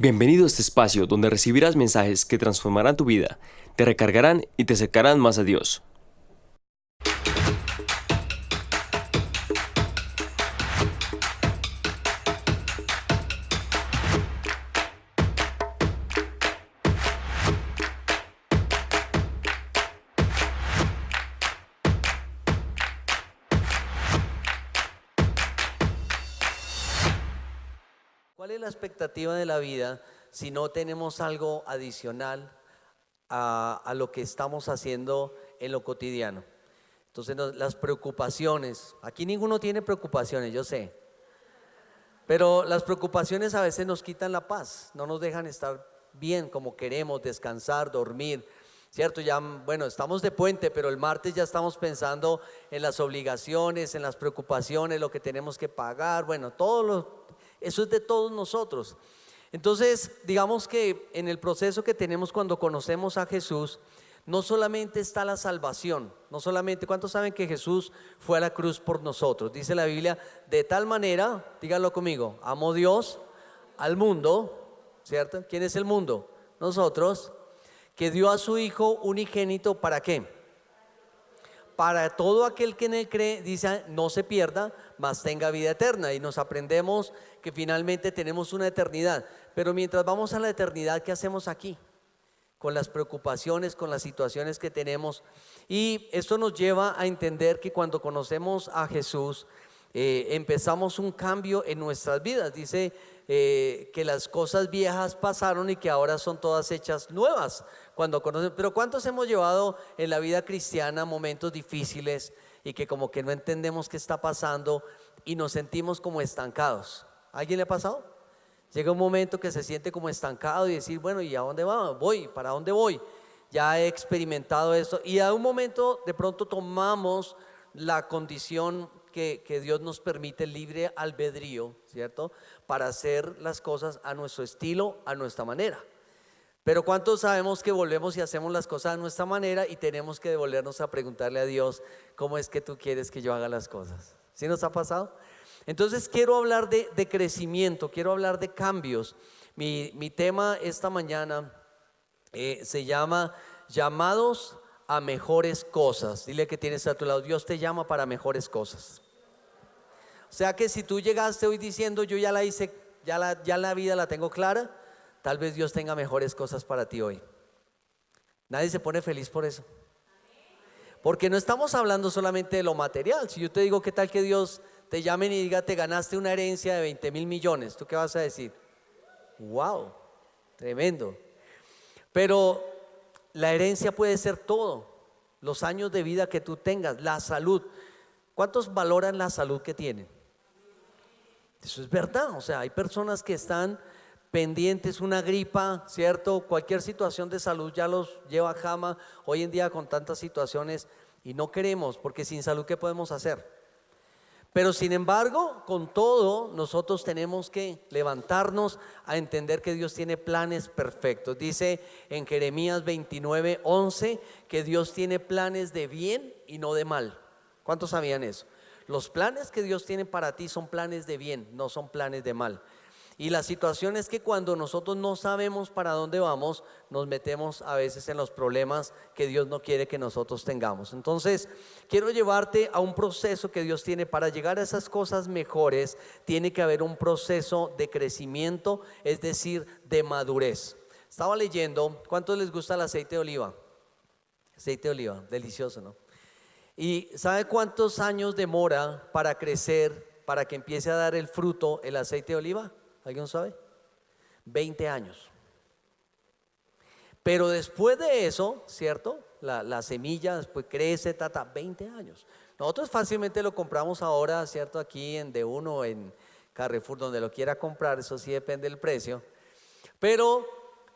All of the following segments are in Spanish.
Bienvenido a este espacio donde recibirás mensajes que transformarán tu vida, te recargarán y te acercarán más a Dios. ¿Cuál es la expectativa de la vida si no tenemos algo adicional a lo que estamos haciendo en lo cotidiano? Entonces las preocupaciones, aquí ninguno tiene preocupaciones, yo sé, pero las preocupaciones a veces nos quitan la paz, no nos dejan estar bien como queremos, descansar, dormir, ¿cierto? Ya, bueno, estamos de puente, pero el martes ya estamos pensando en las obligaciones, en las preocupaciones, lo que tenemos que pagar, bueno, eso es de todos nosotros. Entonces, digamos que en el proceso que tenemos cuando conocemos a Jesús, no solamente está la salvación, no solamente, ¿cuántos saben que Jesús fue a la cruz por nosotros? Dice la Biblia, de tal manera, díganlo conmigo, amó Dios al mundo, ¿cierto? ¿Quién es el mundo? Nosotros, que dio a su Hijo unigénito, ¿para qué? Para todo aquel que en él cree, dice, no se pierda, mas tenga vida eterna. Y nos aprendemos que finalmente tenemos una eternidad. Pero mientras vamos a la eternidad, ¿qué hacemos aquí? Con las preocupaciones, con las situaciones que tenemos. Y esto nos lleva a entender que cuando conocemos a Jesús, empezamos un cambio en nuestras vidas. Dice que las cosas viejas pasaron y que ahora son todas hechas nuevas. Cuando conocemos, pero ¿cuántos hemos llevado en la vida cristiana momentos difíciles y que como que no entendemos qué está pasando y nos sentimos como estancados? ¿A alguien le ha pasado? Llega un momento que se siente como estancado y decir, bueno, ¿y a dónde voy? ¿Para dónde voy? Ya he experimentado esto y a un momento de pronto tomamos la condición que Dios nos permite, libre albedrío, ¿cierto? Para hacer las cosas a nuestro estilo, a nuestra manera. Pero ¿cuántos sabemos que volvemos y hacemos las cosas a nuestra manera y tenemos que devolvernos a preguntarle a Dios cómo es que tú quieres que yo haga las cosas? ¿Sí nos ha pasado? Entonces quiero hablar de crecimiento, quiero hablar de cambios. Mi tema esta mañana se llama llamados a mejores cosas. Dile que tienes a tu lado, Dios te llama para mejores cosas. O sea que si tú llegaste hoy diciendo yo ya la hice, ya la vida la tengo clara, tal vez Dios tenga mejores cosas para ti hoy. Nadie se pone feliz por eso. Porque no estamos hablando solamente de lo material. Si yo te digo, ¿qué tal que Dios te llame y diga, te ganaste una herencia de 20,000 millones? ¿Tú qué vas a decir? Wow, tremendo. Pero la herencia puede ser todo. Los años de vida que tú tengas, la salud. ¿Cuántos valoran la salud que tienen? Eso es verdad. O sea, hay personas que están pendientes, una gripa, ¿cierto? Cualquier situación de salud ya los lleva a cama hoy en día con tantas situaciones y no queremos, porque sin salud ¿qué podemos hacer? Pero sin embargo, con todo, nosotros tenemos que levantarnos a entender que Dios tiene planes perfectos. Dice en Jeremías 29:11 que Dios tiene planes de bien y no de mal. ¿Cuántos sabían eso? Los planes que Dios tiene para ti son planes de bien, no son planes de mal. Y la situación es que cuando nosotros no sabemos para dónde vamos, nos metemos a veces en los problemas que Dios no quiere que nosotros tengamos. Entonces, quiero llevarte a un proceso que Dios tiene para llegar a esas cosas mejores. Tiene que haber un proceso de crecimiento, es decir, de madurez. Estaba leyendo, ¿cuántos les gusta el aceite de oliva? Aceite de oliva, delicioso, ¿no? ¿Y sabe cuántos años demora para crecer, para que empiece a dar el fruto el aceite de oliva? ¿Alguien sabe? 20 años. Pero después de eso, ¿cierto? La semilla después crece, 20 años. Nosotros fácilmente lo compramos ahora, ¿cierto? Aquí en D1, en Carrefour, donde lo quiera comprar, eso sí depende del precio. Pero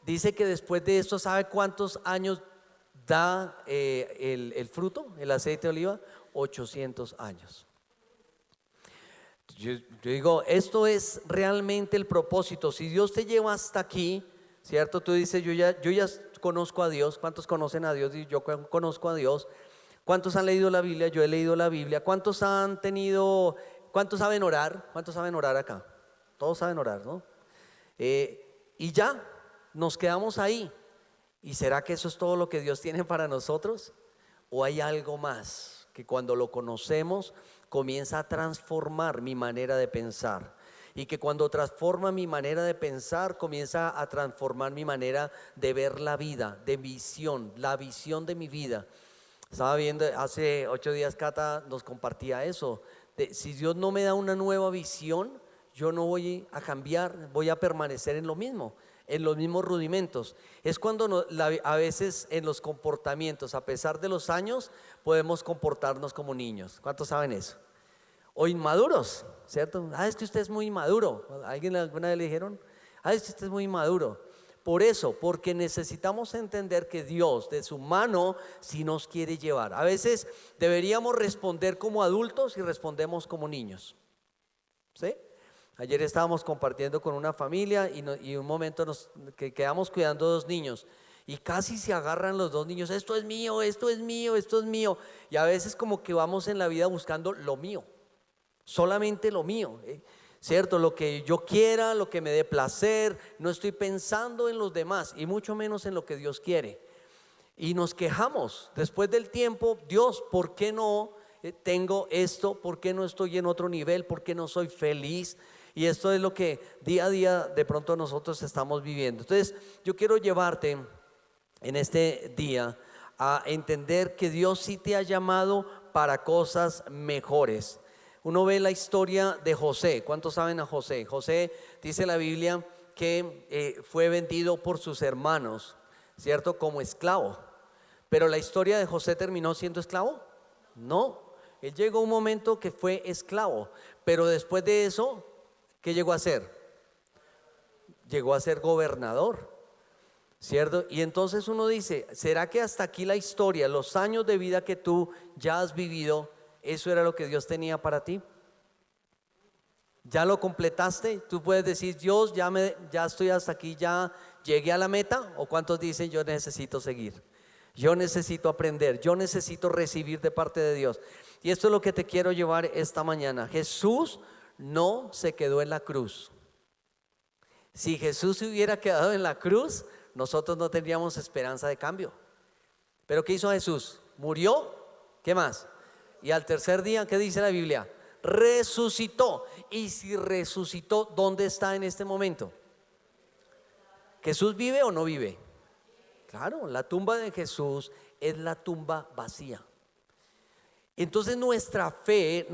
dice que después de esto, ¿sabe cuántos años da el fruto, el aceite de oliva? 800 años. Yo digo, esto es realmente el propósito. Si Dios te lleva hasta aquí, ¿cierto? Tú dices, yo ya conozco a Dios. ¿Cuántos conocen a Dios? Yo conozco a Dios. ¿Cuántos han leído la Biblia? Yo he leído la Biblia. ¿Cuántos saben orar? ¿Cuántos saben orar acá? Todos saben orar, ¿no? y ya, nos quedamos ahí. ¿Y será que eso es todo lo que Dios tiene para nosotros? ¿O hay algo más que cuando lo conocemos comienza a transformar mi manera de pensar? Y que cuando transforma mi manera de pensar comienza a transformar mi manera de ver la vida, de visión, la visión de mi vida. Estaba viendo hace 8 días, Cata nos compartía eso. Si Dios no me da una nueva visión, yo no voy a cambiar, voy a permanecer en lo mismo, en los mismos rudimentos. Es cuando a veces en los comportamientos, a pesar de los años, podemos comportarnos como niños. ¿Cuántos saben eso? O inmaduros, ¿cierto? Es que usted es muy inmaduro. ¿Alguien alguna vez le dijeron? Es que usted es muy inmaduro. Por eso, porque necesitamos entender que Dios de su mano sí nos quiere llevar. A veces deberíamos responder como adultos y respondemos como niños, ¿sí? Ayer estábamos compartiendo con una familia y un momento que quedamos cuidando 2 niños y casi se agarran los 2 niños. Esto es mío, esto es mío, esto es mío. Y a veces como que vamos en la vida buscando lo mío, solamente lo mío, ¿cierto? Lo que yo quiera, lo que me dé placer. No estoy pensando en los demás y mucho menos en lo que Dios quiere. Y nos quejamos después del tiempo: Dios, ¿por qué no tengo esto? ¿Por qué no estoy en otro nivel? ¿Por qué no soy feliz? Y esto es lo que día a día de pronto nosotros estamos viviendo. Entonces yo quiero llevarte en este día a entender que Dios sí te ha llamado para cosas mejores. Uno ve la historia de José. ¿Cuántos saben a José? José, dice la Biblia, que fue vendido por sus hermanos, ¿cierto? Como esclavo. Pero la historia de José terminó siendo esclavo. No, él llegó a un momento que fue esclavo, pero después de eso, ¿qué llegó a ser? Llegó a ser gobernador, ¿cierto? Y entonces uno dice: ¿será que hasta aquí la historia, los años de vida que tú ya has vivido, eso era lo que Dios tenía para ti? ¿Ya lo completaste? Tú puedes decir: Dios, ya estoy hasta aquí, ya llegué a la meta. ¿O cuántos dicen: yo necesito seguir, yo necesito aprender, yo necesito recibir de parte de Dios? Y esto es lo que te quiero llevar esta mañana. Jesús no se quedó en la cruz. Si Jesús se hubiera quedado en la cruz, nosotros no tendríamos esperanza de cambio. Pero ¿qué hizo Jesús? Murió. ¿Qué más? Y al tercer día, ¿qué dice la Biblia? Resucitó. Y si resucitó, ¿dónde está en este momento? ¿Jesús vive o no vive? Claro, la tumba de Jesús es la tumba vacía. Entonces nuestra fe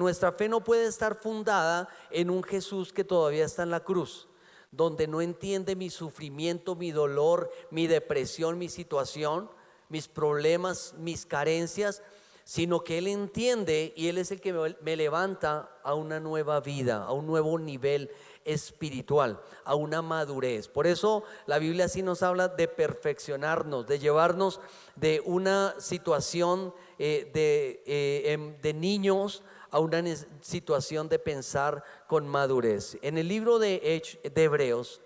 no puede estar fundada en un Jesús que todavía está en la cruz, donde no entiende mi sufrimiento, mi dolor, mi depresión, mi situación, mis problemas, mis carencias, sino que Él entiende y Él es el que me levanta a una nueva vida, a un nuevo nivel espiritual, a una madurez. Por eso la Biblia sí nos habla de perfeccionarnos, de llevarnos de una situación de niños a una situación de pensar con madurez. En el libro de Hebreos,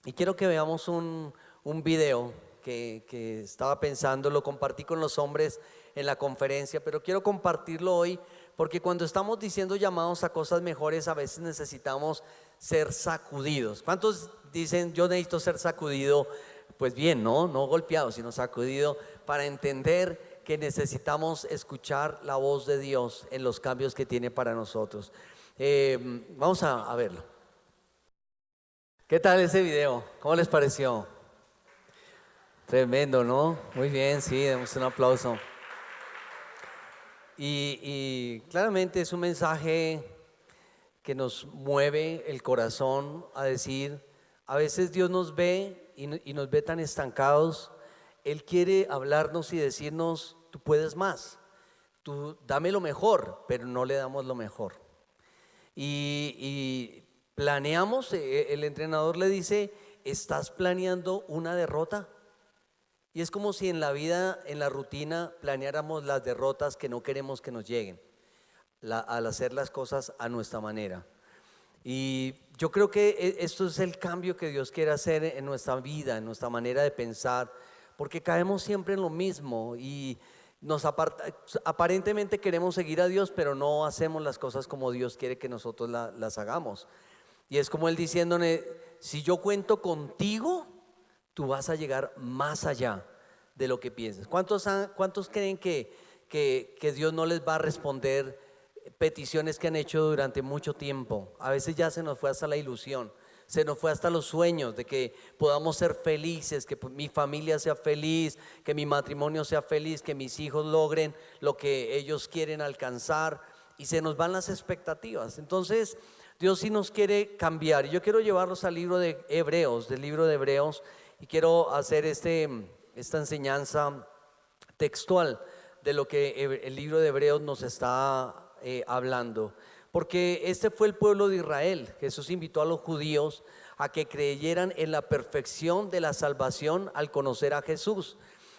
y quiero que veamos un video que estaba pensando, lo compartí con los hombres en la conferencia, pero quiero compartirlo hoy porque cuando estamos diciendo llamados a cosas mejores, a veces necesitamos ser sacudidos. ¿Cuántos dicen: yo necesito ser sacudido? Pues bien, no golpeado, sino sacudido, para entender que necesitamos escuchar la voz de Dios en los cambios que tiene para nosotros. Vamos a verlo. ¿Qué tal ese video? ¿Cómo les pareció? Tremendo, ¿no? Muy bien, sí, demos un aplauso. Y claramente es un mensaje que nos mueve el corazón a decir: a veces Dios nos ve y nos ve tan estancados. Él quiere hablarnos y decirnos: tú puedes más, tú dame lo mejor, pero no le damos lo mejor. Y planeamos, el entrenador le dice: ¿estás planeando una derrota? Y es como si en la vida, en la rutina, planeáramos las derrotas que no queremos que nos lleguen, al hacer las cosas a nuestra manera. Y yo creo que esto es el cambio que Dios quiere hacer en nuestra vida, en nuestra manera de pensar, porque caemos siempre en lo mismo y aparentemente queremos seguir a Dios, pero no hacemos las cosas como Dios quiere que nosotros las hagamos. Y es como Él diciéndole, si yo cuento contigo, tú vas a llegar más allá de lo que piensas. ¿Cuántos creen que Dios no les va a responder peticiones que han hecho durante mucho tiempo? A veces ya se nos fue hasta la ilusión, se nos fue hasta los sueños de que podamos ser felices, que mi familia sea feliz, que mi matrimonio sea feliz, que mis hijos logren lo que ellos quieren alcanzar, y se nos van las expectativas. Entonces Dios sí nos quiere cambiar. Y yo quiero llevarlos al libro de Hebreos, y quiero hacer esta enseñanza textual de lo que el libro de Hebreos nos está hablando, porque este fue el pueblo de Israel. Jesús invitó a los judíos a que creyeran en la perfección de la salvación al conocer a Jesús,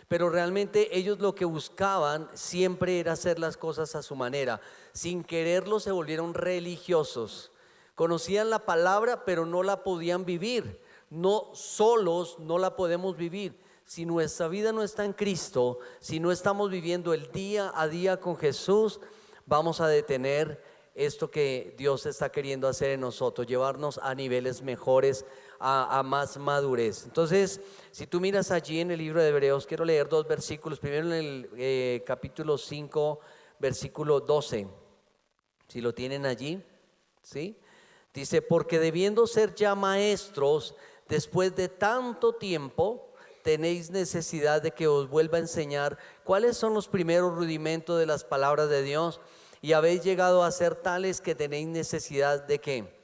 pero realmente ellos lo que buscaban siempre era hacer las cosas a su manera. Sin quererlo se volvieron religiosos, conocían la palabra pero no la podían vivir. No, solos no la podemos vivir. Si nuestra vida no está en Cristo, si no estamos viviendo el día a día con Jesús, vamos a detener esto que Dios está queriendo hacer en nosotros, llevarnos a niveles mejores, a más madurez. Entonces, si tú miras allí en el libro de Hebreos, quiero leer dos versículos. Primero en el capítulo 5, versículo 12. Si lo tienen allí, ¿sí? Dice, porque debiendo ser ya maestros, después de tanto tiempo, tenéis necesidad de que os vuelva a enseñar cuáles son los primeros rudimentos de las palabras de Dios, y habéis llegado a ser tales que tenéis necesidad de ¿qué?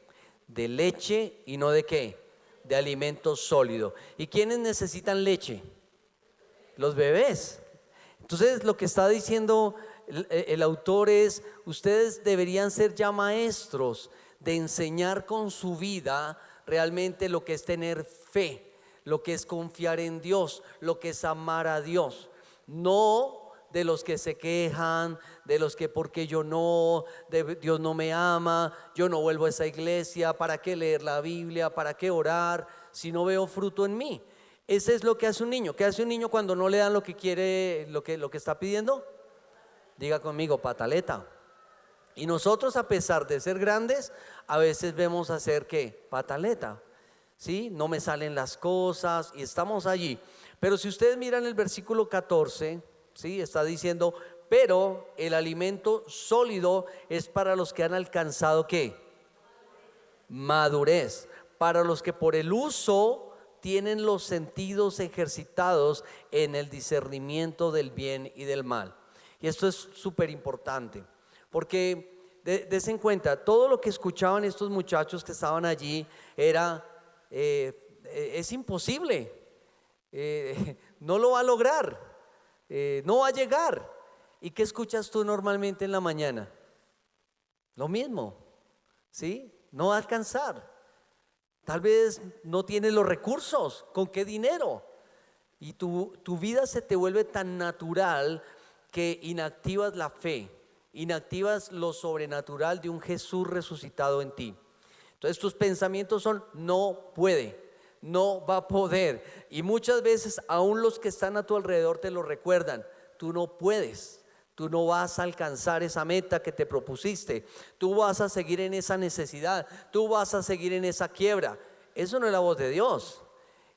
De leche, y no de ¿qué? De alimento sólido. ¿Y quiénes necesitan leche? Los bebés. Entonces lo que está diciendo el autor es, ustedes deberían ser ya maestros de enseñar con su vida realmente lo que es tener fe, lo que es confiar en Dios, lo que es amar a Dios. No de los que se quejan, de los que porque yo no, Dios no me ama, yo no vuelvo a esa iglesia, ¿para qué leer la Biblia? ¿Para qué orar si no veo fruto en mí? Ese es lo que hace un niño. ¿Qué hace un niño cuando no le dan lo que quiere, lo que está pidiendo? Diga conmigo, pataleta. Y nosotros, a pesar de ser grandes, a veces vemos hacer ¿qué? Pataleta. ¿Sí? No me salen las cosas y estamos allí. Pero si ustedes miran el versículo 14, ¿sí? Está diciendo, pero el alimento sólido es para los que han alcanzado ¿qué? Madurez. Para los que por el uso tienen los sentidos ejercitados en el discernimiento del bien y del mal. Y esto es súper importante, porque des en cuenta, todo lo que escuchaban estos muchachos que estaban allí era, es imposible, no lo va a lograr, no va a llegar. ¿Y qué escuchas tú normalmente en la mañana? Lo mismo, ¿sí? No va a alcanzar. Tal vez no tienes los recursos, ¿con qué dinero? Y tu vida se te vuelve tan natural que inactivas la fe, inactivas lo sobrenatural de un Jesús resucitado en ti. Entonces tus pensamientos son, no puede, no va a poder. Y muchas veces aún los que están a tu alrededor te lo recuerdan, tú no puedes. Tú no vas a alcanzar esa meta que te propusiste. Tú vas a seguir en esa necesidad. Tú vas a seguir en esa quiebra. Eso no es la voz de Dios.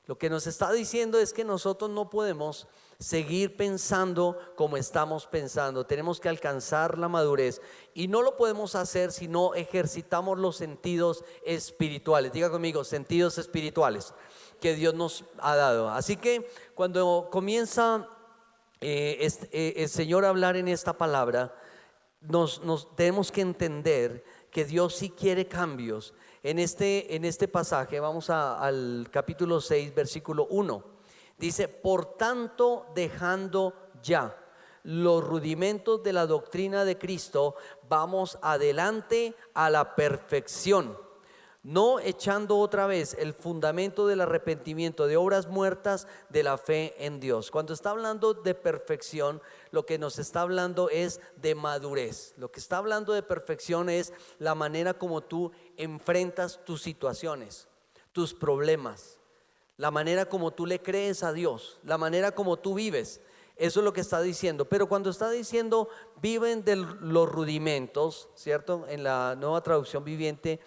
Lo que nos está diciendo es que nosotros no podemos seguir pensando como estamos pensando. Tenemos que alcanzar la madurez. Y no lo podemos hacer si no ejercitamos los sentidos espirituales. Diga conmigo, sentidos espirituales que Dios nos ha dado. Así que cuando comienza el Señor a hablar en esta palabra, nos tenemos que entender que Dios sí quiere cambios. En este pasaje vamos al capítulo 6, versículo 1. Dice, por tanto, dejando ya los rudimentos de la doctrina de Cristo, vamos adelante a la perfección, no echando otra vez el fundamento del arrepentimiento de obras muertas de la fe en Dios. Cuando está hablando de perfección, lo que nos está hablando es de madurez. Lo que está hablando de perfección es la manera como tú enfrentas tus situaciones, tus problemas, la manera como tú le crees a Dios, la manera como tú vives. Eso es lo que está diciendo. Pero cuando está diciendo viven de los rudimentos, ¿cierto? En la Nueva Traducción Viviente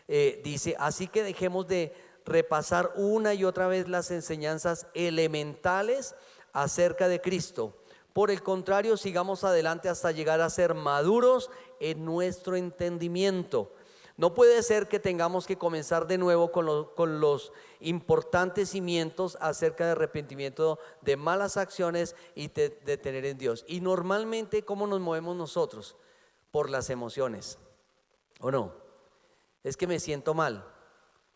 dice, así que dejemos de repasar una y otra vez las enseñanzas elementales acerca de Cristo. Por el contrario, sigamos adelante hasta llegar a ser maduros en nuestro entendimiento. No puede ser que tengamos que comenzar de nuevo con los importantes cimientos acerca de arrepentimiento de malas acciones y de tener en Dios. Y normalmente, ¿cómo nos movemos nosotros? Por las emociones, ¿o no? Es que me siento mal,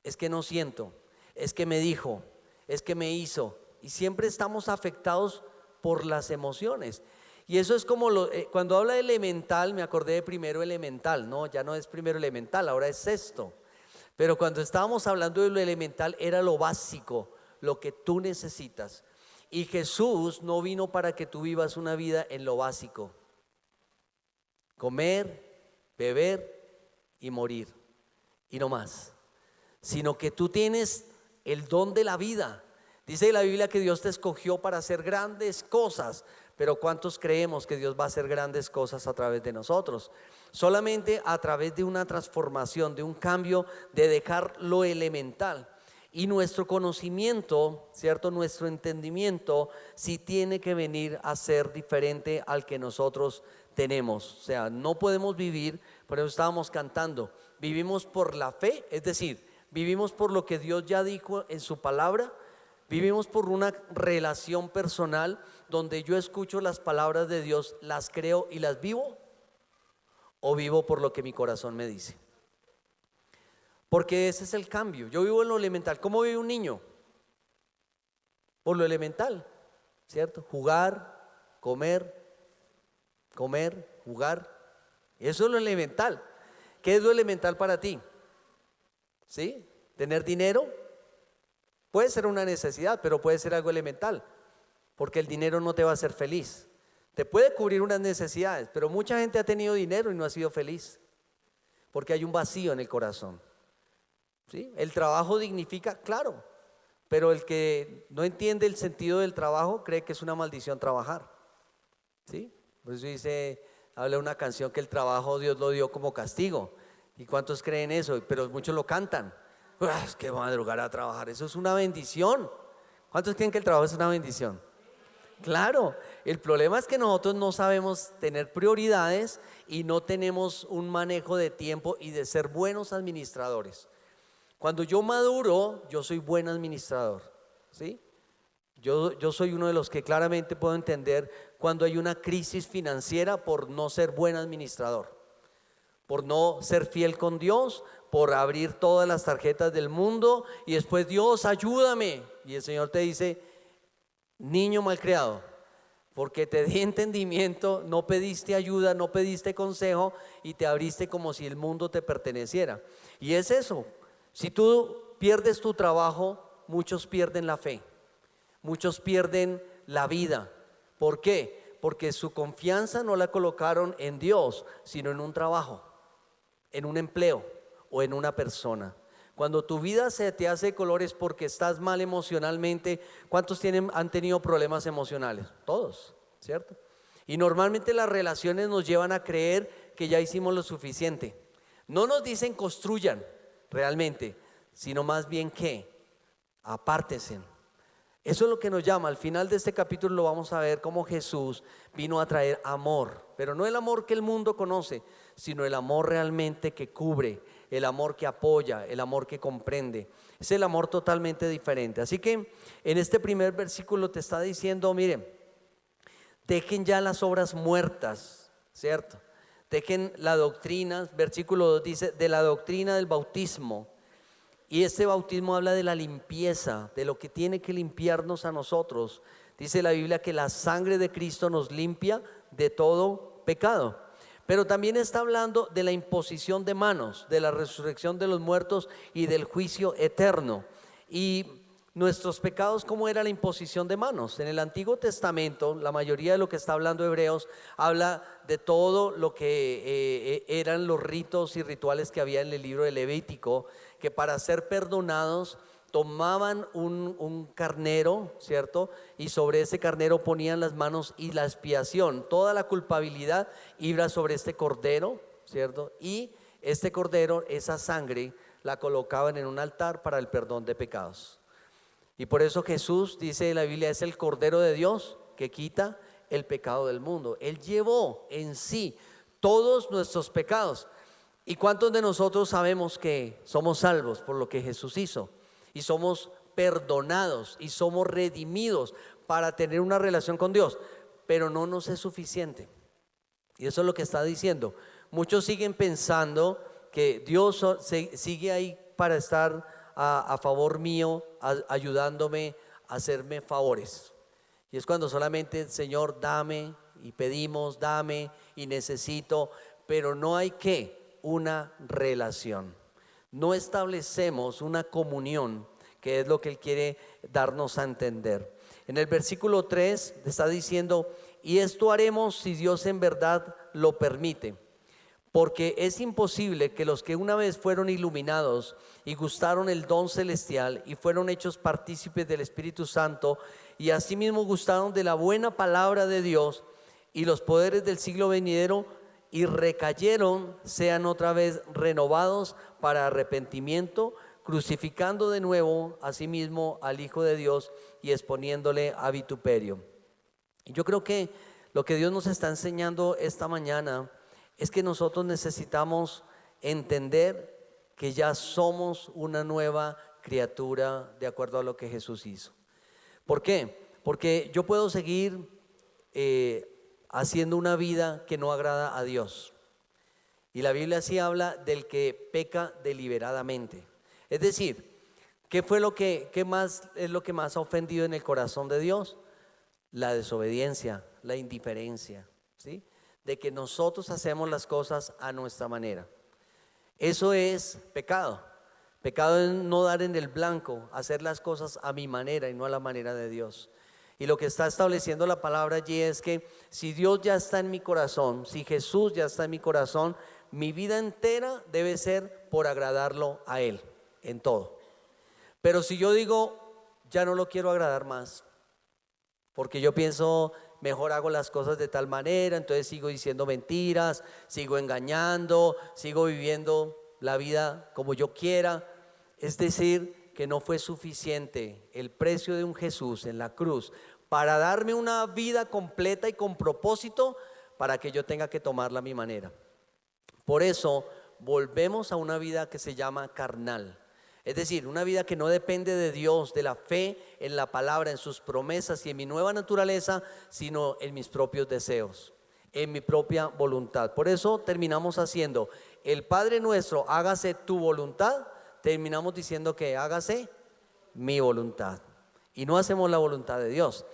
es que no siento, es que me dijo, es que me hizo. Y siempre estamos afectados por las emociones. Y eso es como cuando habla de elemental, me acordé de primero elemental. No, ya no es primero elemental, ahora es sexto. Pero cuando estábamos hablando de lo elemental, era lo básico, lo que tú necesitas. Y Jesús no vino para que tú vivas una vida en lo básico: comer, beber y morir, y no más. Sino que tú tienes el don de la vida. Dice la Biblia que Dios te escogió para hacer grandes cosas. Pero ¿cuántos creemos que Dios va a hacer grandes cosas a través de nosotros? Solamente a través de una transformación, de un cambio, de dejar lo elemental. Y nuestro conocimiento, ¿cierto? Nuestro entendimiento sí tiene que venir a ser diferente al que nosotros tenemos. O sea, no podemos vivir, por eso estábamos cantando, vivimos por la fe, es decir, vivimos por lo que Dios ya dijo en su palabra. Vivimos por una relación personal donde yo escucho las palabras de Dios, las creo y las vivo, o vivo por lo que mi corazón me dice. Porque ese es el cambio. Yo vivo en lo elemental. ¿Cómo vive un niño? Por lo elemental, ¿cierto? Jugar, comer, jugar. Eso es lo elemental. ¿Qué es lo elemental para ti? ¿Sí? ¿Tener dinero? Puede ser una necesidad, pero puede ser algo elemental, porque el dinero no te va a hacer feliz. Te puede cubrir unas necesidades, pero mucha gente ha tenido dinero y no ha sido feliz, porque hay un vacío en el corazón. ¿Sí? El trabajo dignifica, claro, pero el que no entiende el sentido del trabajo cree que es una maldición trabajar. ¿Sí? Por eso habla una canción que el trabajo Dios lo dio como castigo. ¿Y cuántos creen eso? Pero muchos lo cantan. Es que madrugar a trabajar, eso es una bendición. ¿Cuántos creen que el trabajo es una bendición? Claro, el problema es que nosotros no sabemos tener prioridades y no tenemos un manejo de tiempo y de ser buenos administradores. Cuando yo maduro, yo soy buen administrador, ¿sí? Yo soy uno de los que claramente puedo entender cuando hay una crisis financiera por no ser buen administrador, por no ser fiel con Dios, por abrir todas las tarjetas del mundo y después Dios ayúdame, y el Señor te dice: niño malcriado, porque te di entendimiento, no pediste ayuda, no pediste consejo y te abriste como si el mundo te perteneciera. Y es eso, si tú pierdes tu trabajo, muchos pierden la fe, muchos pierden la vida. ¿Por qué? Porque su confianza no la colocaron en Dios, sino en un trabajo, en un empleo o en una persona. Cuando tu vida se te hace de colores porque estás mal emocionalmente, ¿cuántos han tenido problemas emocionales? Todos, ¿cierto? Y normalmente las relaciones nos llevan a creer que ya hicimos lo suficiente. No nos dicen construyan realmente, sino más bien que apártense. Eso es lo que nos llama. Al final de este capítulo lo vamos a ver cómo Jesús vino a traer amor, pero no el amor que el mundo conoce, sino el amor realmente que cubre, el amor que apoya, el amor que comprende. Es el amor totalmente diferente. Así que en este primer versículo te está diciendo: miren, dejen ya las obras muertas, ¿cierto? Dejen la doctrina. Versículo 2 dice: de la doctrina del bautismo. Y este bautismo habla de la limpieza, de lo que tiene que limpiarnos a nosotros. Dice la Biblia que la sangre de Cristo nos limpia de todo pecado. Pero también está hablando de la imposición de manos, de la resurrección de los muertos y del juicio eterno. Y nuestros pecados, ¿cómo era la imposición de manos? En el Antiguo Testamento, la mayoría de lo que está hablando Hebreos habla de todo lo que eran los ritos y rituales que había en el libro de Levítico, que para ser perdonados tomaban un carnero, ¿cierto? Y sobre ese carnero ponían las manos y la expiación, toda la culpabilidad iba sobre este cordero, ¿cierto? Y este cordero, esa sangre, la colocaban en un altar para el perdón de pecados. Y por eso Jesús, dice la Biblia, es el Cordero de Dios que quita el pecado del mundo. Él llevó en sí todos nuestros pecados. ¿Y cuántos de nosotros sabemos que somos salvos por lo que Jesús hizo? Y somos perdonados y somos redimidos para tener una relación con Dios. Pero no nos es suficiente. Y eso es lo que está diciendo. Muchos siguen pensando que Dios sigue ahí para estar a favor mío, ayudándome a hacerme favores. Y es cuando solamente, Señor, dame, y pedimos, dame, y necesito, pero no hay una relación. No establecemos una comunión, que es lo que Él quiere darnos a entender. En el versículo 3 está diciendo: y esto haremos si Dios en verdad lo permite. Porque es imposible que los que una vez fueron iluminados y gustaron el don celestial y fueron hechos partícipes del Espíritu Santo y asimismo gustaron de la buena palabra de Dios y los poderes del siglo venidero y recayeron, sean otra vez renovados para arrepentimiento, crucificando de nuevo a sí mismo al Hijo de Dios y exponiéndole a vituperio. Yo creo que lo que Dios nos está enseñando esta mañana es que nosotros necesitamos entender que ya somos una nueva criatura de acuerdo a lo que Jesús hizo. ¿Por qué? Porque yo puedo seguir haciendo una vida que no agrada a Dios. Y la Biblia sí habla del que peca deliberadamente. Es decir, ¿qué más es lo que más ha ofendido en el corazón de Dios? La desobediencia, la indiferencia, ¿sí? De que nosotros hacemos las cosas a nuestra manera. Eso es pecado. Pecado es no dar en el blanco, hacer las cosas a mi manera y no a la manera de Dios. Y lo que está estableciendo la palabra allí es que si Dios ya está en mi corazón, si Jesús ya está en mi corazón, mi vida entera debe ser por agradarlo a Él en todo. Pero si yo digo, ya no lo quiero agradar más, porque yo pienso, mejor hago las cosas de tal manera, entonces sigo diciendo mentiras, sigo engañando, sigo viviendo la vida como yo quiera. Es decir, que no fue suficiente el precio de un Jesús en la cruz para darme una vida completa y con propósito para que yo tenga que tomarla a mi manera. Por eso volvemos a una vida que se llama carnal. Es decir, una vida que no depende de Dios, de la fe en la palabra, en sus promesas y en mi nueva naturaleza, sino en mis propios deseos, en mi propia voluntad. Por eso terminamos haciendo el Padre nuestro, hágase tu voluntad, terminamos diciendo que hágase mi voluntad. Y no hacemos la voluntad de Dios.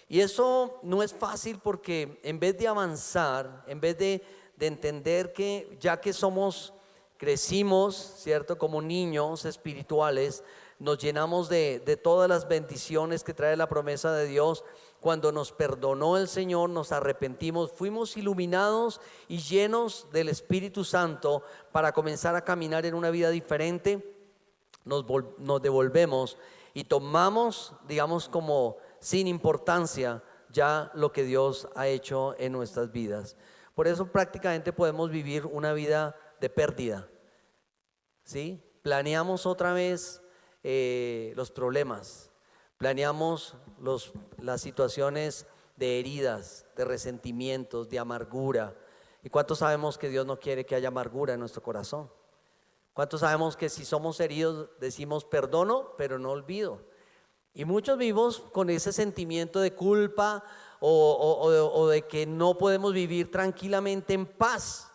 Y eso no es fácil porque en vez de avanzar, en vez de entender que ya que crecimos, ¿cierto? Como niños espirituales, nos llenamos de todas las bendiciones que trae la promesa de Dios. Cuando nos perdonó el Señor, nos arrepentimos, fuimos iluminados y llenos del Espíritu Santo para comenzar a caminar en una vida diferente. Nos devolvemos y tomamos, digamos, como sin importancia ya lo que Dios ha hecho en nuestras vidas. Por eso prácticamente podemos vivir una vida de pérdida. ¿Sí? Planeamos otra vez los problemas, planeamos las situaciones de heridas, de resentimientos, de amargura. ¿Y cuántos sabemos que Dios no quiere que haya amargura en nuestro corazón? ¿Cuántos sabemos que si somos heridos decimos perdono, pero no olvido? Y muchos vivimos con ese sentimiento de culpa o de que no podemos vivir tranquilamente en paz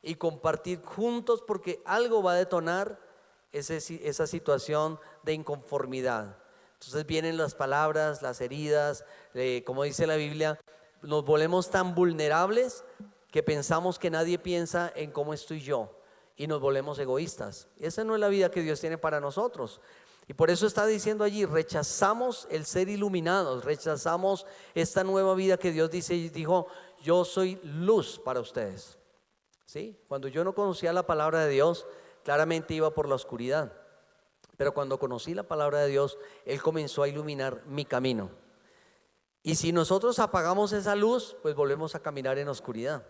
y compartir juntos porque algo va a detonar esa situación de inconformidad. Entonces vienen las palabras, las heridas, como dice la Biblia, nos volvemos tan vulnerables que pensamos que nadie piensa en cómo estoy yo y nos volvemos egoístas. Esa no es la vida que Dios tiene para nosotros. Y por eso está diciendo allí, rechazamos el ser iluminados, rechazamos esta nueva vida que Dios dijo, yo soy luz para ustedes. ¿Sí? Cuando yo no conocía la palabra de Dios, claramente iba por la oscuridad. Pero cuando conocí la palabra de Dios, Él comenzó a iluminar mi camino. Y si nosotros apagamos esa luz, pues volvemos a caminar en oscuridad.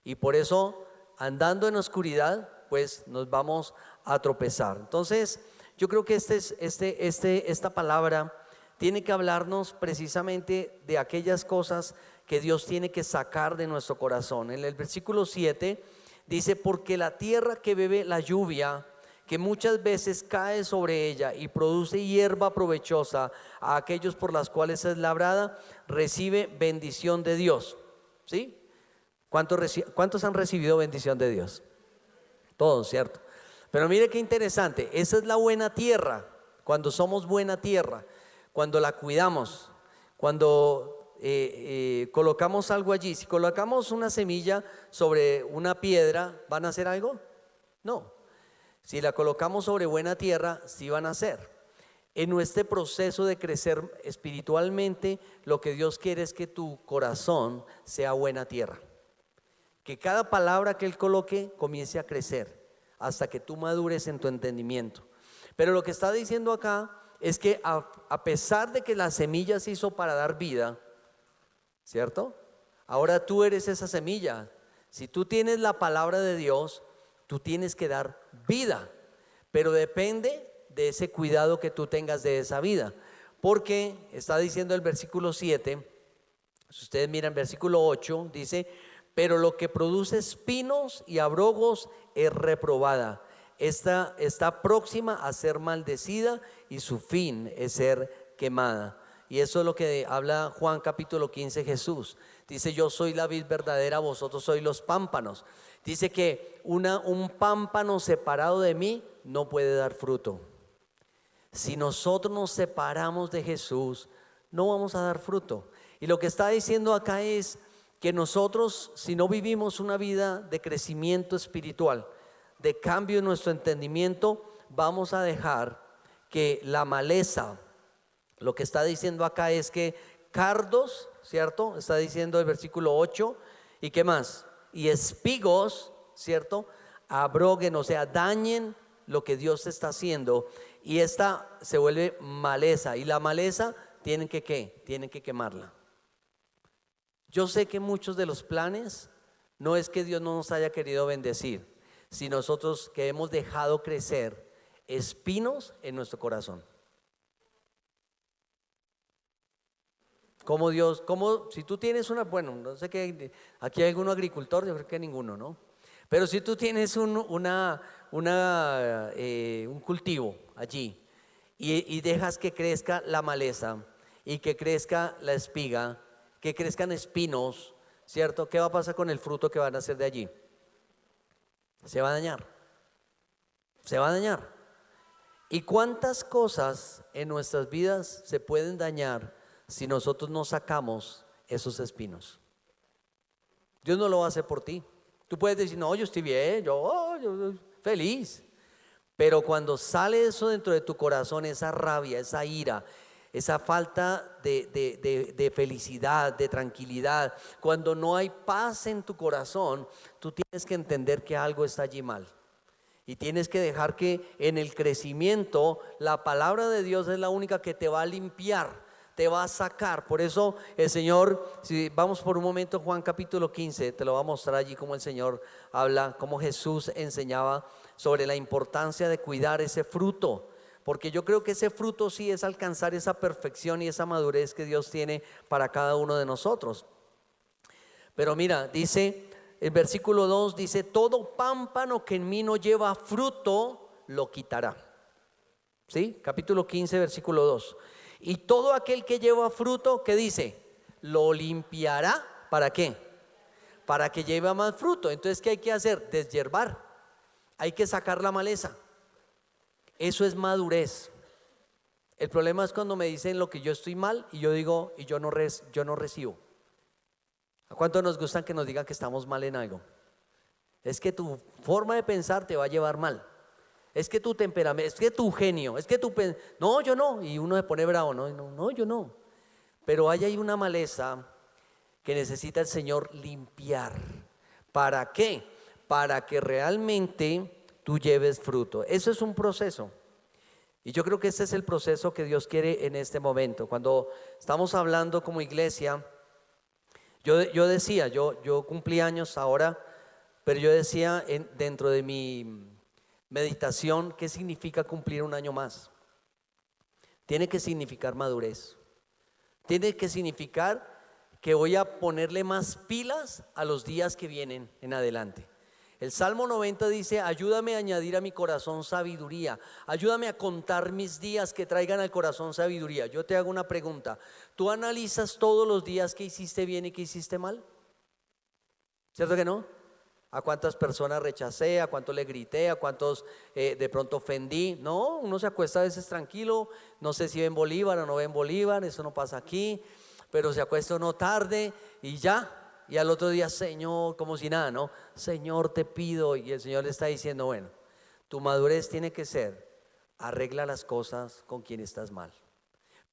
Y por eso, andando en oscuridad, pues nos vamos a tropezar. Entonces, yo creo que esta palabra tiene que hablarnos precisamente de aquellas cosas que Dios tiene que sacar de nuestro corazón. En el versículo 7 dice: porque la tierra que bebe la lluvia, que muchas veces cae sobre ella y produce hierba provechosa a aquellos por las cuales es labrada, recibe bendición de Dios. ¿Sí? ¿Cuántos han recibido bendición de Dios? Todos, ¿cierto? Pero mire qué interesante, esa es la buena tierra. Cuando somos buena tierra, cuando la cuidamos, cuando colocamos algo allí. Si colocamos una semilla sobre una piedra, ¿van a hacer algo? No. Si la colocamos sobre buena tierra, sí van a hacer. En nuestro proceso de crecer espiritualmente, lo que Dios quiere es que tu corazón sea buena tierra. Que cada palabra que Él coloque comience a crecer hasta que tú madures en tu entendimiento. Pero lo que está diciendo acá es que a pesar de que la semilla se hizo para dar vida, ¿cierto? Ahora tú eres esa semilla. Si tú tienes la palabra de Dios, tú tienes que dar vida, pero depende de ese cuidado que tú tengas de esa vida. Porque está diciendo el versículo 7, si ustedes miran versículo 8, dice: pero lo que produce espinos y abrogos es reprobada. Esta está próxima a ser maldecida y su fin es ser quemada. Y eso es lo que habla Juan capítulo 15, Jesús. Dice: yo soy la vid verdadera, vosotros sois los pámpanos. Dice que un pámpano separado de mí no puede dar fruto. Si nosotros nos separamos de Jesús, no vamos a dar fruto. Y lo que está diciendo acá es que nosotros, si no vivimos una vida de crecimiento espiritual, de cambio en nuestro entendimiento, vamos a dejar que la maleza, lo que está diciendo acá es que cardos, ¿cierto? Está diciendo el versículo 8, ¿y qué más? Y espigos, ¿cierto? Abroguen, o sea, dañen lo que Dios está haciendo, y esta se vuelve maleza, y la maleza tienen que ¿qué? Tienen que quemarla. Yo sé que muchos de los planes no es que Dios no nos haya querido bendecir, si nosotros que hemos dejado crecer espinos en nuestro corazón. Como Dios, como si tú tienes bueno, no sé qué, aquí hay algún agricultor, yo creo que ninguno, ¿no? Pero si tú tienes un cultivo allí y dejas que crezca la maleza y que crezca la espiga, que crezcan espinos, ¿cierto? ¿Qué va a pasar con el fruto que van a hacer de allí? Se va a dañar. Se va a dañar. ¿Y cuántas cosas en nuestras vidas se pueden dañar si nosotros no sacamos esos espinos? Dios no lo va a hacer por ti. Tú puedes decir: no, yo estoy bien, yo feliz. Pero cuando sale eso dentro de tu corazón, esa rabia, esa ira, esa falta de felicidad, de tranquilidad, cuando no hay paz en tu corazón, tú tienes que entender que algo está allí mal. Y tienes que dejar que en el crecimiento la palabra de Dios es la única que te va a limpiar, te va a sacar. Por eso el Señor, si vamos por un momento Juan capítulo 15, te lo va a mostrar allí cómo el Señor habla, cómo Jesús enseñaba sobre la importancia de cuidar ese fruto. Porque yo creo que ese fruto sí es alcanzar esa perfección y esa madurez que Dios tiene para cada uno de nosotros. Pero mira, dice el versículo 2, dice: todo pámpano que en mí no lleva fruto, lo quitará. ¿Sí? Capítulo 15, versículo 2. Y todo aquel que lleva fruto, ¿qué dice? Lo limpiará. ¿Para qué? Para que lleve más fruto. Entonces, ¿qué hay que hacer? Deshiervar. Hay que sacar la maleza. Eso es madurez. El problema es cuando me dicen lo que yo estoy mal y yo digo, y yo no recibo. ¿A cuánto nos gustan que nos digan que estamos mal en algo? Es que tu forma de pensar te va a llevar mal. Es que tu temperamento, es que tu genio, es que no, yo no. Y uno se pone bravo, no, yo no. Pero hay una maleza que necesita el Señor limpiar. ¿Para qué? Para que realmente tú lleves fruto. Eso es un proceso. Y yo creo que este es el proceso que Dios quiere en este momento. Cuando estamos hablando como iglesia, yo decía, yo cumplí años ahora, pero yo decía dentro de mi Meditación, ¿qué significa cumplir un año más? Tiene que significar madurez. Tiene que significar que voy a ponerle más pilas a los días que vienen en adelante. El Salmo 90 dice: ayúdame a añadir a mi corazón sabiduría, ayúdame a contar mis días que traigan al corazón sabiduría. Yo te hago una pregunta: ¿tú analizas todos los días que hiciste bien y que hiciste mal? ¿Cierto que no? ¿A cuántas personas rechacé? ¿A cuántos le grité? ¿A cuántos de pronto ofendí? No, uno se acuesta a veces tranquilo, no sé si ven Bolívar o no ven Bolívar, eso no pasa aquí, pero se acuesta uno tarde y ya. Y al otro día, Señor, como si nada, ¿no? Señor, te pido. Y el Señor le está diciendo: bueno, tu madurez tiene que ser: arregla las cosas con quien estás mal,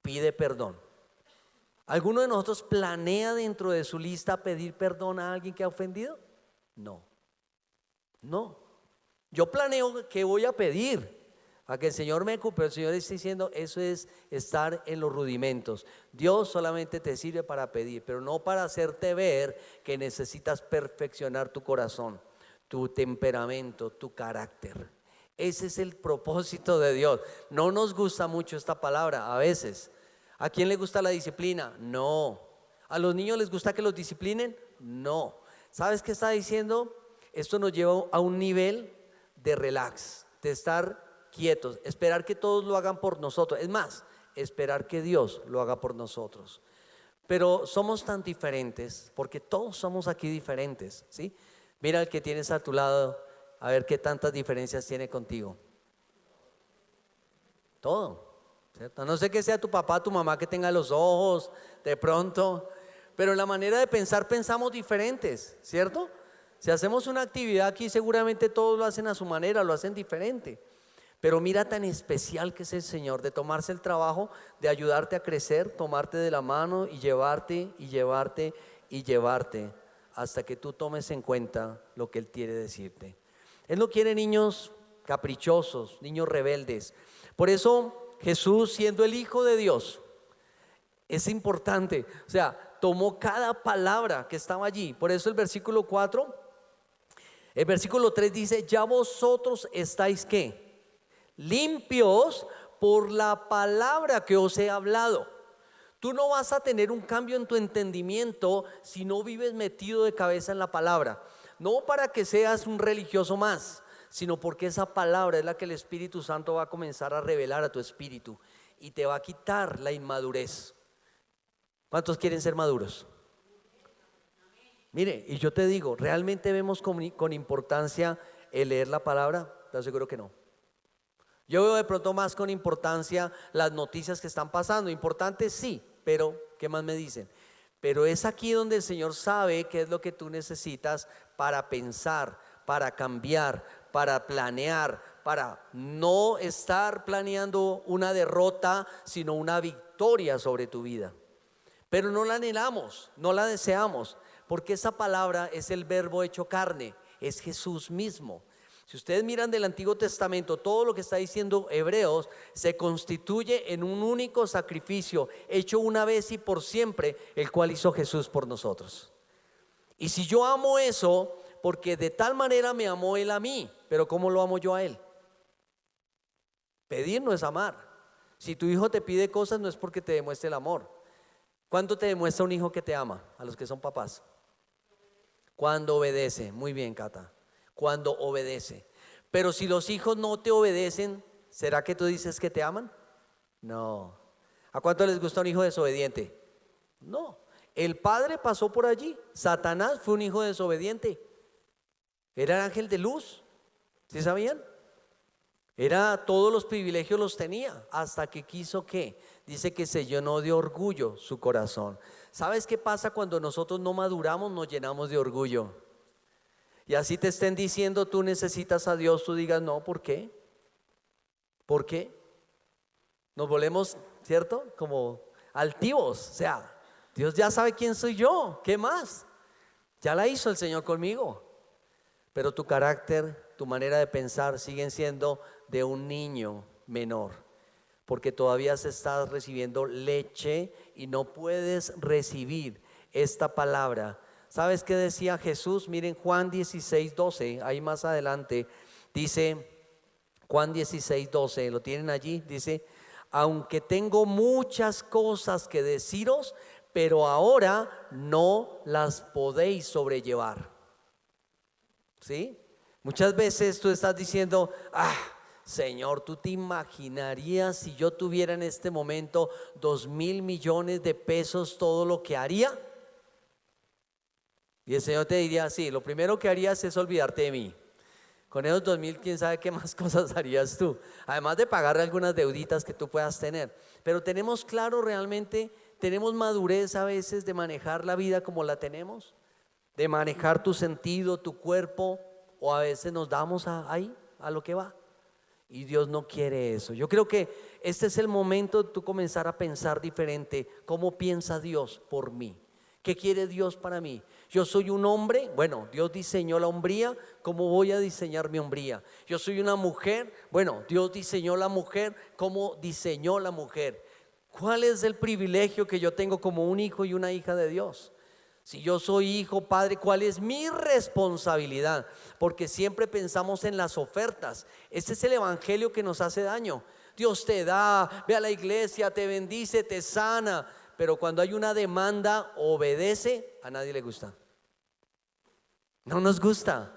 pide perdón. ¿Alguno de nosotros planea dentro de su lista pedir perdón a alguien que ha ofendido? No. Yo planeo que voy a pedir a que el Señor me ocupe. El Señor está diciendo: eso es estar en los rudimentos. Dios solamente te sirve para pedir, pero no para hacerte ver que necesitas perfeccionar tu corazón, tu temperamento, tu carácter. Ese es el propósito de Dios. No nos gusta mucho esta palabra a veces. ¿A quién le gusta la disciplina? No. ¿A los niños les gusta que los disciplinen? No. ¿Sabes qué está diciendo? Esto nos lleva a un nivel de relax, de estar quietos, esperar que todos lo hagan por nosotros. Es más, esperar que Dios lo haga por nosotros. Pero somos tan diferentes, porque todos somos aquí diferentes, ¿sí? Mira al que tienes a tu lado, a ver qué tantas diferencias tiene contigo. Todo, ¿cierto? A no sé que sea tu papá, tu mamá, que tenga los ojos de pronto, pero en la manera de pensar pensamos diferentes, ¿cierto? Si hacemos una actividad aquí, seguramente todos lo hacen a su manera, lo hacen diferente. Pero mira tan especial que es el Señor, de tomarse el trabajo de ayudarte a crecer, tomarte de la mano y llevarte y llevarte y llevarte hasta que tú tomes en cuenta lo que Él quiere decirte. Él no quiere niños caprichosos, niños rebeldes. Por eso Jesús, siendo el Hijo de Dios, es importante, o sea, tomó cada palabra que estaba allí. Por eso el versículo 4, el versículo 3 dice: ya vosotros estáis ¿qué? Limpios por la palabra que os he hablado. Tú no vas a tener un cambio en tu entendimiento si no vives metido de cabeza en la palabra. No para que seas un religioso más, sino porque esa palabra es la que el Espíritu Santo va a comenzar a revelar a tu espíritu y te va a quitar la inmadurez. ¿Cuántos quieren ser maduros? Mire, y yo te digo, ¿realmente vemos con importancia el leer la palabra? Te aseguro que no. Yo veo de pronto más con importancia las noticias que están pasando. Importantes sí, pero ¿qué más me dicen? Pero es aquí donde el Señor sabe qué es lo que tú necesitas para pensar, para cambiar, para planear, para no estar planeando una derrota, sino una victoria sobre tu vida. Pero no la anhelamos, no la deseamos, porque esa palabra es el verbo hecho carne, es Jesús mismo. Si ustedes miran del Antiguo Testamento, todo lo que está diciendo Hebreos se constituye en un único sacrificio hecho una vez y por siempre, el cual hizo Jesús por nosotros. Y si yo amo eso, porque de tal manera me amó Él a mí, pero ¿cómo lo amo yo a Él? Pedir no es amar. Si tu hijo te pide cosas, no es porque te demuestre el amor. ¿Cuánto te demuestra un hijo que te ama? A los que son papás. Cuando obedece. Muy bien, Cata. Cuando obedece. Pero si los hijos no te obedecen, ¿será que tú dices que te aman? No. ¿A cuánto les gusta un hijo desobediente? No. El padre pasó por allí. Satanás fue un hijo desobediente. Era el ángel de luz. ¿Sí sabían? Era, todos los privilegios los tenía, hasta que quiso ¿qué? Dice que se llenó de orgullo su corazón. ¿Sabes qué pasa cuando nosotros no maduramos? Nos llenamos de orgullo. Y así te estén diciendo tú necesitas a Dios, tú digas no, ¿por qué? ¿Por qué? Nos volvemos, ¿cierto? Como altivos, o sea, Dios ya sabe quién soy yo, ¿qué más? Ya la hizo el Señor conmigo. Pero tu carácter, tu manera de pensar siguen siendo de un niño menor, porque todavía se está recibiendo leche y no puedes recibir esta palabra. ¿Sabes qué decía Jesús? Miren Juan 16:12, ahí más adelante dice: Juan 16:12, ¿lo tienen allí? Dice, aunque tengo muchas cosas que deciros, pero ahora no las podéis sobrellevar. ¿Sí? Muchas veces tú estás diciendo, Señor, ¿tú te imaginarías si yo tuviera en este momento 2.000 millones de pesos, todo lo que haría? Y el Señor te diría, sí, lo primero que harías es olvidarte de mí. Con esos 2.000, quién sabe qué más cosas harías tú, además de pagar algunas deuditas que tú puedas tener. Pero tenemos claro realmente, tenemos madurez a veces de manejar la vida como la tenemos, de manejar tu sentido, tu cuerpo, o a veces nos damos ahí, a lo que va. Y Dios no quiere eso. Yo creo que este es el momento de tú comenzar a pensar diferente. ¿Cómo piensa Dios por mí? ¿Qué quiere Dios para mí? Yo soy un hombre, bueno, Dios diseñó la hombría, ¿cómo voy a diseñar mi hombría? Yo soy una mujer, bueno, Dios diseñó la mujer, ¿cómo diseñó la mujer? ¿Cuál es el privilegio que yo tengo como un hijo y una hija de Dios? Si yo soy hijo, padre, ¿cuál es mi responsabilidad? Porque siempre pensamos en las ofertas. Este es el evangelio que nos hace daño. Dios te da, ve a la iglesia, te bendice, te sana. Pero cuando hay una demanda, obedece, a nadie le gusta. No nos gusta.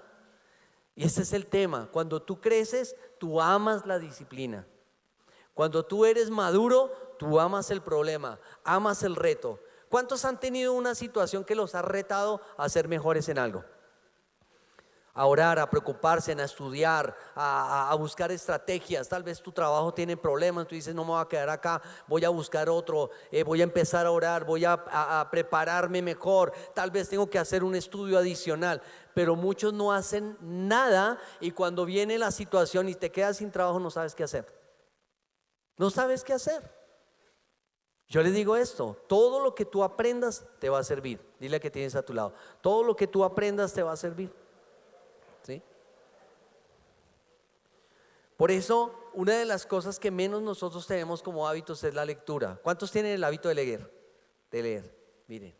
Y ese es el tema. Cuando tú creces, tú amas la disciplina. Cuando tú eres maduro, tú amas el problema, amas el reto. ¿Cuántos han tenido una situación que los ha retado a ser mejores en algo? A orar, a preocuparse, a estudiar, a buscar estrategias. Tal vez tu trabajo tiene problemas, tú dices no me voy a quedar acá, voy a buscar otro, voy a empezar a orar, voy a prepararme mejor. Tal vez tengo que hacer un estudio adicional, pero muchos no hacen nada y cuando viene la situación y te quedas sin trabajo no sabes qué hacer. No sabes qué hacer. Yo le digo esto, todo lo que tú aprendas te va a servir. Dile que tienes a tu lado, todo lo que tú aprendas te va a servir. ¿Sí? Por eso, una de las cosas que menos nosotros tenemos como hábitos es la lectura. ¿Cuántos tienen el hábito de leer? De leer, miren,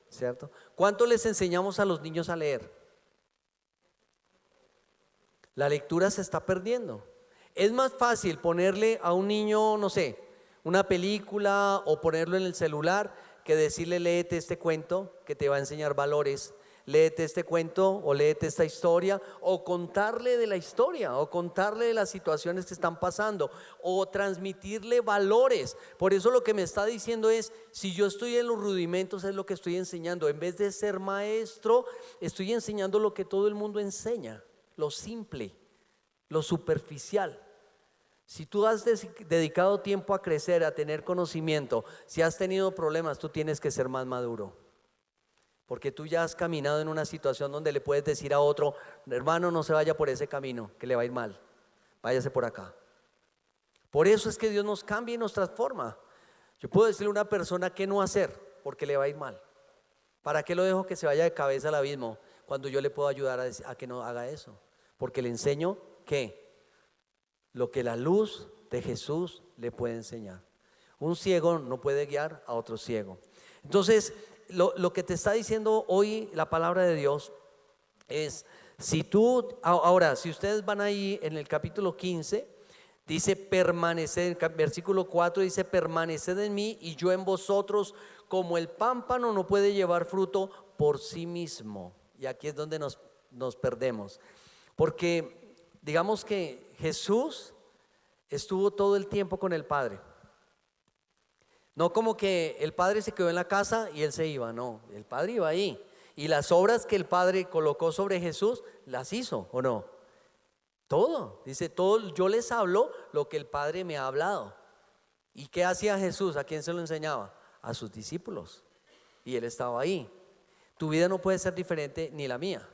¿cierto? ¿Cuánto les enseñamos a los niños a leer? La lectura se está perdiendo. Es más fácil ponerle a un niño, no sé, una película o ponerlo en el celular que decirle léete este cuento que te va a enseñar valores, léete este cuento o léete esta historia, o contarle de la historia o contarle de las situaciones que están pasando o transmitirle valores. Por eso lo que me está diciendo es, si yo estoy en los rudimentos es lo que estoy enseñando. En vez de ser maestro, estoy enseñando lo que todo el mundo enseña, lo simple, lo superficial. Si tú has dedicado tiempo a crecer, a tener conocimiento, si has tenido problemas, tú tienes que ser más maduro. Porque tú ya has caminado en una situación donde le puedes decir a otro, hermano, no se vaya por ese camino, que le va a ir mal, váyase por acá. Por eso es que Dios nos cambia y nos transforma. Yo puedo decirle a una persona qué no hacer, porque le va a ir mal. ¿Para qué lo dejo que se vaya de cabeza al abismo cuando yo le puedo ayudar a que no haga eso? Porque le enseño ¿qué? Lo que la luz de Jesús le puede enseñar. Un ciego no puede guiar a otro ciego. Entonces, lo que te está diciendo hoy la palabra de Dios es, si ustedes van ahí en el capítulo 15, dice permaneced, versículo 4 dice permaneced en mí y yo en vosotros, como el pámpano no puede llevar fruto por sí mismo. Y aquí es donde nos perdemos, porque digamos que Jesús estuvo todo el tiempo con el Padre. No como que el Padre se quedó en la casa y él se iba, no, el Padre iba ahí. Y las obras que el Padre colocó sobre Jesús, las hizo, ¿o no? Todo, dice, todo, yo les hablo lo que el Padre me ha hablado. ¿Y qué hacía Jesús? ¿A quién se lo enseñaba? A sus discípulos. Y él estaba ahí. Tu vida no puede ser diferente ni la mía.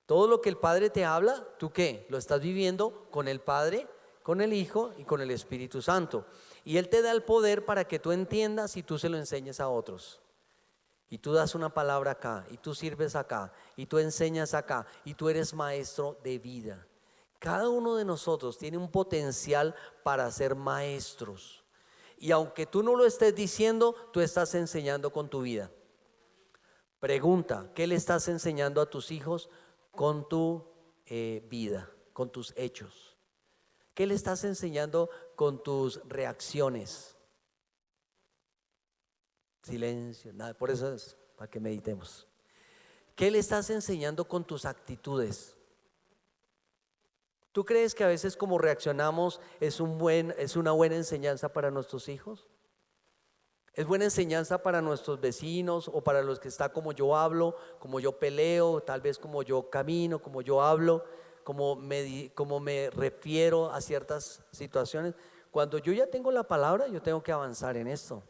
Todo lo que el Padre te habla, ¿tú qué? Lo estás viviendo con el Padre, con el Hijo y con el Espíritu Santo. Y Él te da el poder para que tú entiendas y tú se lo enseñes a otros. Y tú das una palabra acá, y tú sirves acá, y tú enseñas acá, y tú eres maestro de vida. Cada uno de nosotros tiene un potencial para ser maestros. Y aunque tú no lo estés diciendo, tú estás enseñando con tu vida. Pregunta, ¿qué le estás enseñando a tus hijos con tu vida, con tus hechos? ¿Qué le estás enseñando con tus reacciones? Silencio, nada, por eso es para que meditemos. ¿Qué le estás enseñando con tus actitudes? ¿Tú crees que a veces como reaccionamos es una buena enseñanza para nuestros hijos? ¿Es buena enseñanza para nuestros vecinos o para los que está como yo hablo, como yo peleo, tal vez como yo camino, como yo hablo, como me refiero a ciertas situaciones? Cuando yo ya tengo la palabra, yo tengo que avanzar en esto.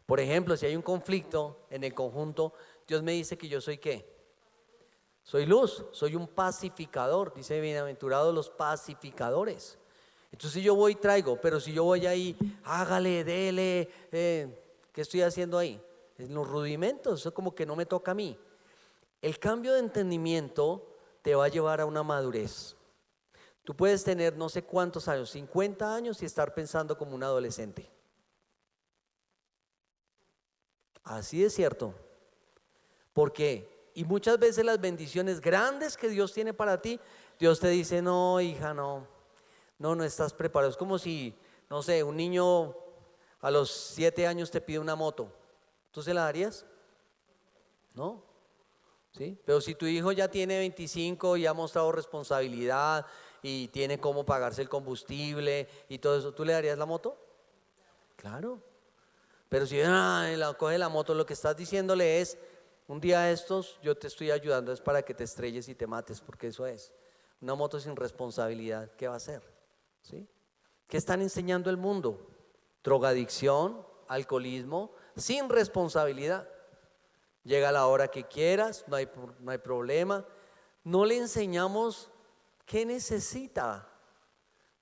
Por ejemplo, si hay un conflicto en el conjunto, Dios me dice que yo soy ¿qué? Soy luz, soy un pacificador. Dice, bienaventurados los pacificadores. Entonces yo voy y traigo, pero si yo voy ahí, hágale, dele, ¿qué estoy haciendo ahí? En los rudimentos, eso como que no me toca a mí. El cambio de entendimiento te va a llevar a una madurez. Tú puedes tener no sé cuántos años, 50 años y estar pensando como un adolescente. Así es cierto. ¿Por qué? Y muchas veces las bendiciones grandes que Dios tiene para ti, Dios te dice, no, hija, no estás preparado. Es como si, no sé, un niño a los 7 años te pide una moto. ¿Tú se la darías? No. ¿Sí? Pero si tu hijo ya tiene 25 y ha mostrado responsabilidad y tiene cómo pagarse el combustible y todo eso, ¿tú le darías la moto? Claro. Pero si coge la moto, lo que estás diciéndole es, un día de estos yo te estoy ayudando, es para que te estrelles y te mates, porque eso es. Una moto sin responsabilidad, ¿qué va a hacer? ¿Sí? ¿Qué están enseñando el mundo? Drogadicción, alcoholismo, sin responsabilidad. Llega a la hora que quieras, no hay problema. No le enseñamos qué necesita.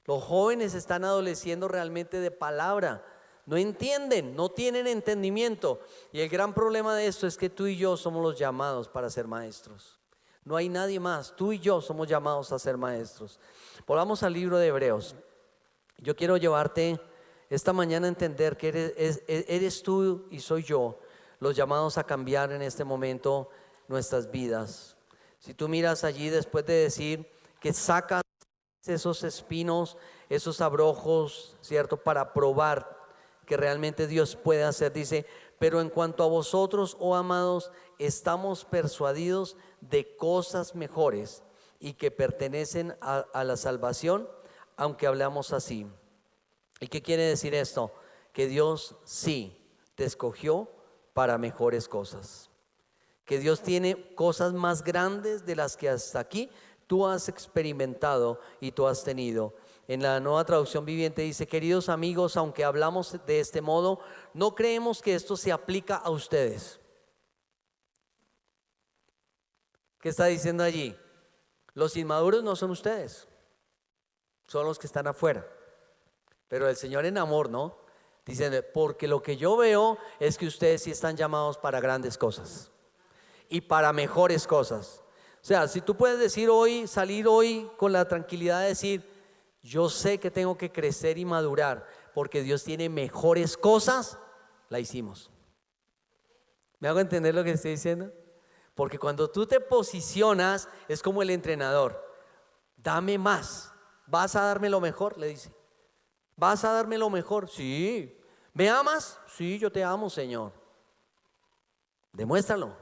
Los jóvenes están adoleciendo realmente de palabra. No entienden, no tienen entendimiento. Y el gran problema de esto es que tú y yo somos los llamados para ser maestros. No hay nadie más, tú y yo somos llamados a ser maestros. Volvamos al libro de Hebreos. Yo quiero llevarte esta mañana a entender que eres tú y soy yo los llamados a cambiar en este momento nuestras vidas. Si tú miras allí después de decir que sacas esos espinos, esos abrojos, ¿cierto? Para probar que realmente Dios puede hacer, dice, pero en cuanto a vosotros, oh amados, estamos persuadidos de cosas mejores y que pertenecen a la salvación, aunque hablamos así. ¿Y qué quiere decir esto? Que Dios sí te escogió para mejores cosas. Que Dios tiene cosas más grandes de las que hasta aquí tú has experimentado y tú has tenido. En la Nueva Traducción Viviente dice, queridos amigos, aunque hablamos de este modo, no creemos que esto se aplica a ustedes. ¿Qué está diciendo allí? Los inmaduros no son ustedes, son los que están afuera. Pero el Señor en amor, ¿no? Dice, porque lo que yo veo es que ustedes sí están llamados para grandes cosas y para mejores cosas. O sea, si tú puedes decir hoy, salir hoy con la tranquilidad de decir, yo sé que tengo que crecer y madurar porque Dios tiene mejores cosas, la hicimos. ¿Me hago entender lo que estoy diciendo? Porque cuando tú te posicionas es como el entrenador, dame más, ¿vas a darme lo mejor? Le dice, ¿vas a darme lo mejor? Sí. ¿Me amas? Sí, yo te amo, Señor. Demuéstralo.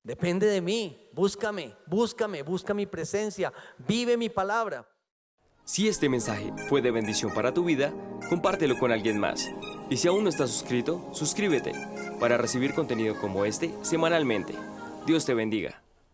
Depende de mí, busca mi presencia, vive mi palabra. Si este mensaje fue de bendición para tu vida, compártelo con alguien más. Y si aún no estás suscrito, suscríbete para recibir contenido como este semanalmente. Dios te bendiga.